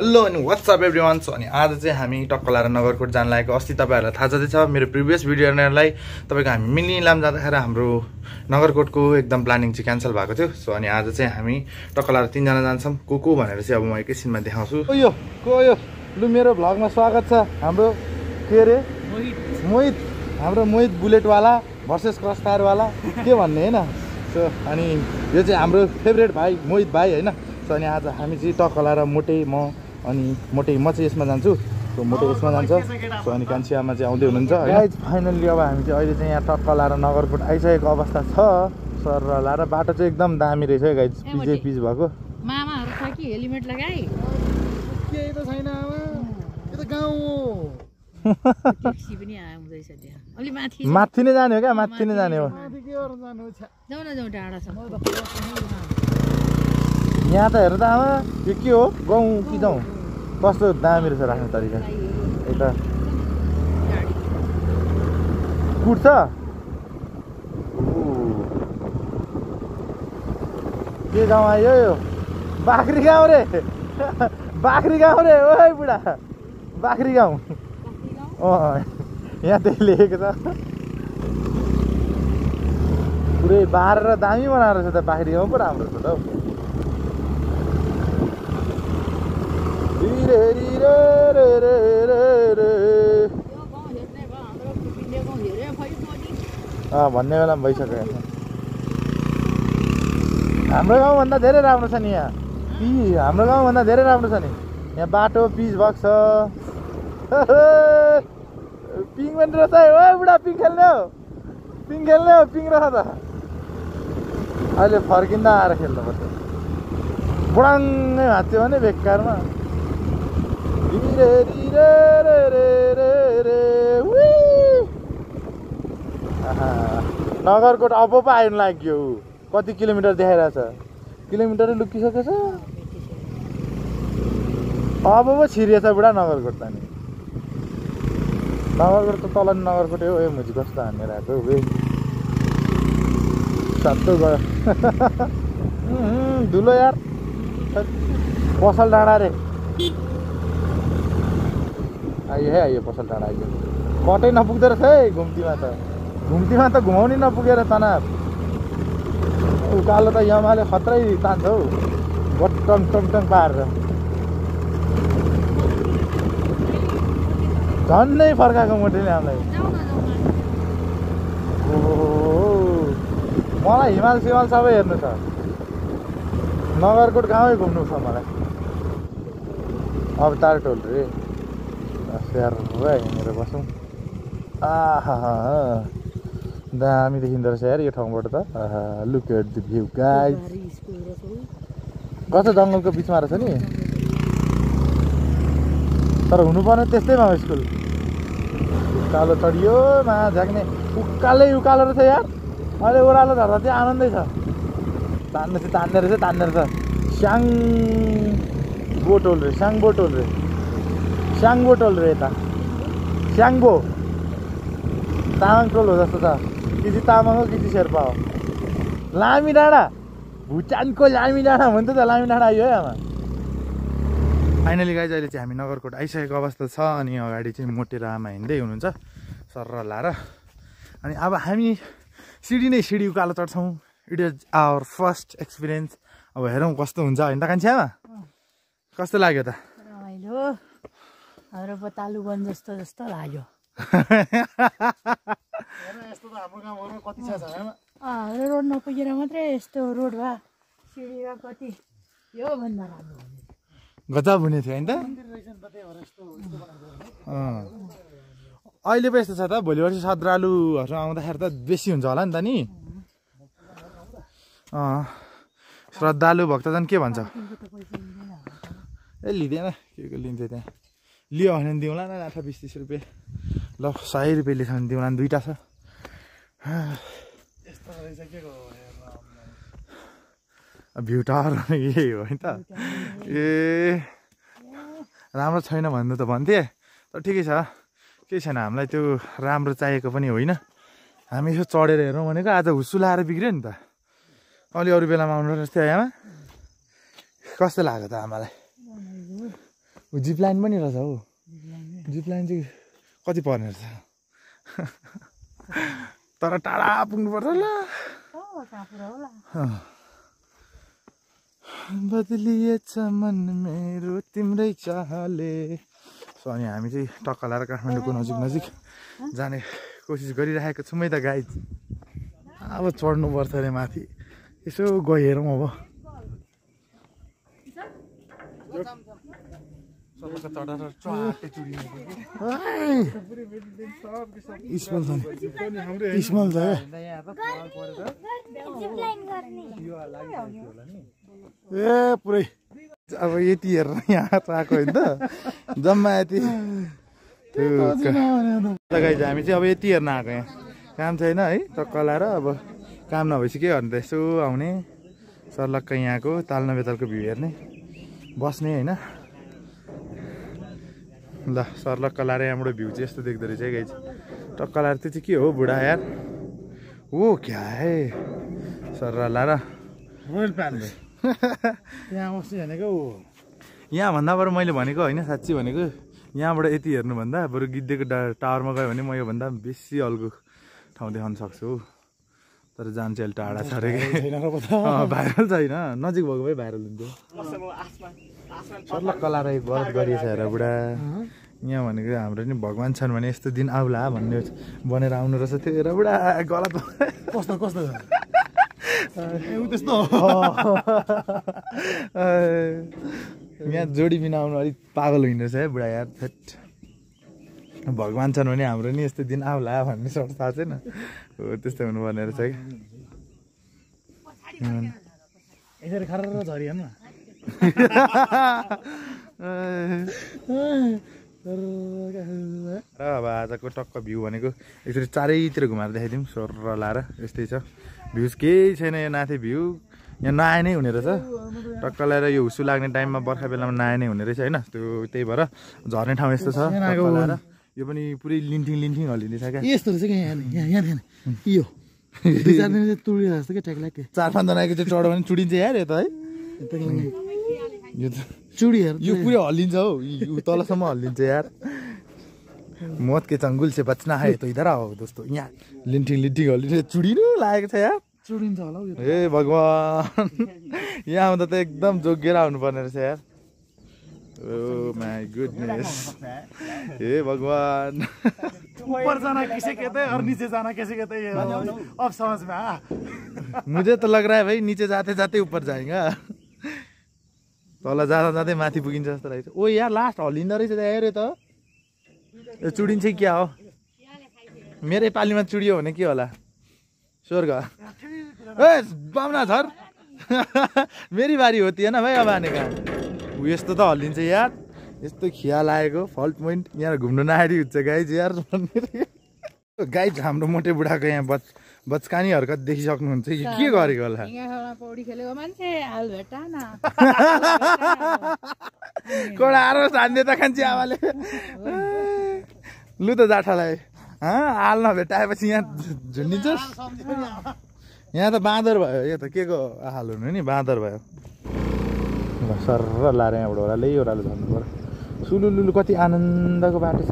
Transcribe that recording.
Hello अनि WhatsApp everyone. So अनि आज चाहिँ हामी टक्कलार नगरकोट जान लागेको। अस्ति तपाईँहरूलाई थाहा छँदैछ मेरो प्रिभियस भिडियो हेर्नेहरूलाई तपाईँको हामी मिनी इलाम जाँदाखेरि हाम्रो नगरकोटको एकदम प्लानिङ चाहिँ क्यान्सल भएको थियो। सो अनि आज चाहिँ हामी टक्कलार 3 जना जान्छौँ। को भनेर चाहिँ अब म एकैछिनमा देखाउँछु। यो लु मेरो भ्लगमा स्वागत छ। हाम्रो के अरे मोहित, हाम्रो मोहित बुलेटवाला भर्सेस क्रस फायरवाला के भन्ने होइन। सो अनि यो चाहिँ हाम्रो फेभरेट भाइ मोहित भाइ होइन। सो अनि आज हामी चाहिँ टक्कला र मोटे म चाहिँ यसमा जान्छु। सो मोटे यसमा जान्छ। सो अनि कान्छी आमा चाहिँ आउँदै हुनुहुन्छ है। फाइनल्ली अब हामी चाहिँ अहिले चाहिँ यहाँ टक्कला र नगरकोट आइसकेको अवस्था छ। सरला र बाटो चाहिँ एकदम दामी रहेछ है गाइज। पिज भएको मामाहरु छ कि हेलमेट लगाई केही त छैन आमा। यो त गाउँ हो। ट्याक्सी पनि आउँदैछ त्यहाँ। अलि माथि नै जाने हो क्या? माथि नै जाने हो। जाऊ न जाऊ टाढा छ। यहाँ त हेर त आमा यो के हो गाउँ कि जाउँ? कस्तो दामी रहेछ राख्ने तरिका। यता कुट्छ के गाउँ आयो यो? बाख्री गाउँ रे। बाख्री गाउँ रे ओइ बुढा। बाख्री गाउँ यहाँ त्यही लेखेको छ। पुरै बारेर दामी बनाएर छ त। बाख्री गाउँ पो राम्रो छ त हौ। भन्ने बेला पनि भइसक्यो। हाम्रो गाउँभन्दा धेरै राम्रो छ नि यहाँ। हाम्रो गाउँभन्दा धेरै राम्रो छ नि यहाँ। बाटो पिच भएको छ। पिङ पनि रहेछ है। ओ बुढा पिङ खेल्ने हो? पिङ रहेछ त। अहिले फर्किँदा आएर खेल्नुपर्छ। बुढाङ्गै भाँच्यो भने बेकारमा। नगरकोट अब पो आउनु लाग्यो। कति किलोमिटर देखाइरहेछ? किलोमिटरै लुकिसकेछ। अब पो छिरिएछ बुढा नगरकोट त। नि नगरकोट त तल नगरकोटै हो। ए मुजी कस्तो हानेर आएको हो सातो गयो। धुलो यार। पसल डाँडा रे आइयो है। आइयो पसल डाँडा आइयो। कतै नपुग्दो रहेछ है घुम्तीमा त घुमाउनै नपुगेर तनाव। उकालो त यमाले खत्रै तान्छ हौ। बट्टङ टङ पारेर झन्नै फर्काएको मोटेले हामीलाई। मलाई हिमाल सिमाल सबै हेर्नु छ। नगरकोट गाउँै घुम्नु छ मलाई। अब तार टोल रे हिँडेर बसौँ। दामी देखिँदो रहेछ यार यो ठाउँबाट त। Look at the view guys. कस्तो जङ्गलको बिचमा रहेछ नि। तर हुनुपर्ने त्यस्तैमा हो स्कुल। उकालो चढियो मा झाक्ने उकालै उकालो रहेछ यार। अहिले ओह्रालो झर्दा चाहिँ आनन्दै छ। तान्ने रहेछ। स्याङ्बो टोल रे यता। स्याङ्बो तामाङ टोल हो जस्तो छ। किसी तामाङ हो किसी शेर्पा हो। लामी डाँडा भुटानको लामी डाँडा भन्थ्यो त। लामी डाँडा आयो है आमा। फाइनली गाइज अहिले चाहिँ हामी नगरकोट आइसकेको अवस्था छ। अनि अगाडि चाहिँ मोटे र आमा हिँड्दै हुनुहुन्छ सर लाएर। अनि अब हामी सिडी उकालो चढ्छौँ। It is our first experience. अब हेरौँ कस्तो हुन्छ होइन त कान्छी आमा? कस्तो लाग्यो त? रमाइलो। हाम्रो बतालुवन जस्तो लाग्यो। यस्तो त हाम्रो गाउँमा कति छ हैन? हाम्रो रोड नपुगेर मात्रै यस्तो रोड भए सिडीमा कति यो भन्दा राम्रो हुने। गजब हुने थियो हैन त? अहिले पो यस्तो छ त। भोलि पर्सि श्रद्धालुहरू आउँदाखेरि त बेसी हुन्छ होला नि त नि। श्रद्धालु भक्तजन के भन्छ? ए लिँदैन के लिन्छ त्यहाँ। लियो भने दिउँला न 20-30 रुपियाँ। ल 100 रुपियाँ लिन्छ भने दिउँला। दुईटा छ। भ्यू टावर यही हो है त। ए राम्रो छैन भन्नु त भन्थे। तर ठिकै छ। केही छैन। हामीलाई त्यो राम्रो चाहिएको पनि होइन। हामी यसो चढेर हेरौँ भनेको आज हुस्सु लाएर बिग्रियो नि त। अलि अरू बेलामा आउनु जस्तै आमा। कस्तो लाग्यो त आमालाई? जिप लाइन पनि रहेछ हौ जिप लाइन चाहिँ कति पर्ने रहेछ तर टाढा पुग्नुपर्छ ल बदलिएछ मन मेरो तिम्रै चाहले सो अनि हामी चाहिँ टक्क लाएर काठमाडौँको नजिक जाने कोसिस गरिरहेको छु मै त गाइज अब चढ्नुपर्छ अरे माथि यसो गइहेरौँ अब स्मल छ ए पुरै अब यति हेरेर यहाँ आएको होइन त जम्मा यति गाइज हामी चाहिँ अब यति हेर्न आएको यहाँ काम छैन है टक्क लाएर अब काम नभएपछि के गर्ने त यसो आउने सर्लक्क यहाँको ताल नबेतालको भ्यू हेर्ने बस्ने होइन ल सर्लक्क लाएर यहाँबाट भ्यू चाहिँ यस्तो देख्दो रहेछ है गाइज टक्क लाएर त्यो चाहिँ के हो बुढा यार ओ क्या है सर्र लाएर रोयल प्यालेस यहाँ बस्ने भनेको यहाँभन्दा बरु मैले भनेको होइन साँच्ची भनेको यहाँबाट यति हेर्नुभन्दा बरु गिद्धेको टावरमा गयो भने म योभन्दा बेसी अल्गो ठाउँ देखाउन सक्छु तर जान चाहिँ अहिले टाढा छ अरे भाइरल छैन नजिक भएको भए भाइरल हुन्थ्यो सर्लक्क लाएर एक गलत गरिएछ हेर बुढा यहाँ भनेको हाम्रो नि भगवान् छन् भने यस्तो दिन आउला भन्ने बनेर आउनु रहेछ त्यो हेर बुढा गलत कस्तो कस्तो त्यस्तो यहाँ जोडी बिना आउनु अलिक पागल हुँदो रहेछ है बुढा यार थेट भगवान् छन् भने हाम्रो नि यस्तो दिन आउला भन्ने सर्ट थाहा छैन हो त्यस्तो हुनुपर्ने रहेछ कि यसरी खर झरी हेर्नु र अब आजको टक्क भ्यू भनेको यसरी चारैतिर घुमाएर देखाइदिउँ सर्र लाएर यस्तै छ भ्यूज केही छैन यो नाथे भ्यू यहाँ नआए नै हुने रहेछ टक्क लगाएर यो हुसु लाग्ने टाइममा बर्खा बेलामा नआए नै हुने रहेछ होइन त्यो त्यही भएर झर्ने ठाउँ यस्तो छ यो पनि पुरै लिन्थिङ हल्लिँदैछ क्या यस्तो रहेछ क्या यहाँ यो 4-5 जनाको चाहिँ चढ्यो भने चुडिन्छ यार यो त है यो त चुडीहरू यो पुरै हल्लिन्छ हौ यो तलसम्म हल्लिन्छ यार मौत के चंगुल से बचना है तो इधर आओ दोस्तों यहाँ लिन्थिङ हल्लिन्छ चुडिनु लागेको छ यार चुडिन्छ होला ए भगवान यहाँ आउँदा त एकदम जोगिएर आउनु पर्ने रहेछ यार Oh my goodness. हे भगवान ऊपर जाना किसे कहते हैं और नीचे जाना कैसे कहते हैं अब समझ में आया मुझे तो लग रहा है भाई नीचे जाते जाते ऊपर जाएगा तल जाँदा जाँदै माथि पुगिन्छ जस्तो लाग्छ ओ यार लास्ट हल्लिँदो रहेछ यार यो त चुडिन्छ क्या हो मेरै पालीमा चुडियो भने के होला स्वर्ग ए बामना झर मेरी बारी होती है ना भाइ अब आने का यस्तो त हल्लिन्छ यार यस्तो खिया लागेको फल्ट पोइन्ट यहाँ घुम्नु नआरी हुन्छ गाइज यार गाइज हाम्रो मोटे बुढाको यहाँ बचकानी हरकत देखिसक्नुहुन्छ कि के गरेको होला पौडी खेलेको मान्छे हाल भेटा न कोडारो सान्ने त खान्छ आमाले लु त जाठालाई हाल नभेटाएपछि यहाँ झुन्डिन्छस् यहाँ त बाँदर भयो यो त के को हाल हुनु नि बाँदर भयो सर्र लाएर यहाँबाट ओह्रालै झर्नु पर्यो सुलुलुलु कति आनन्दको बाटो छ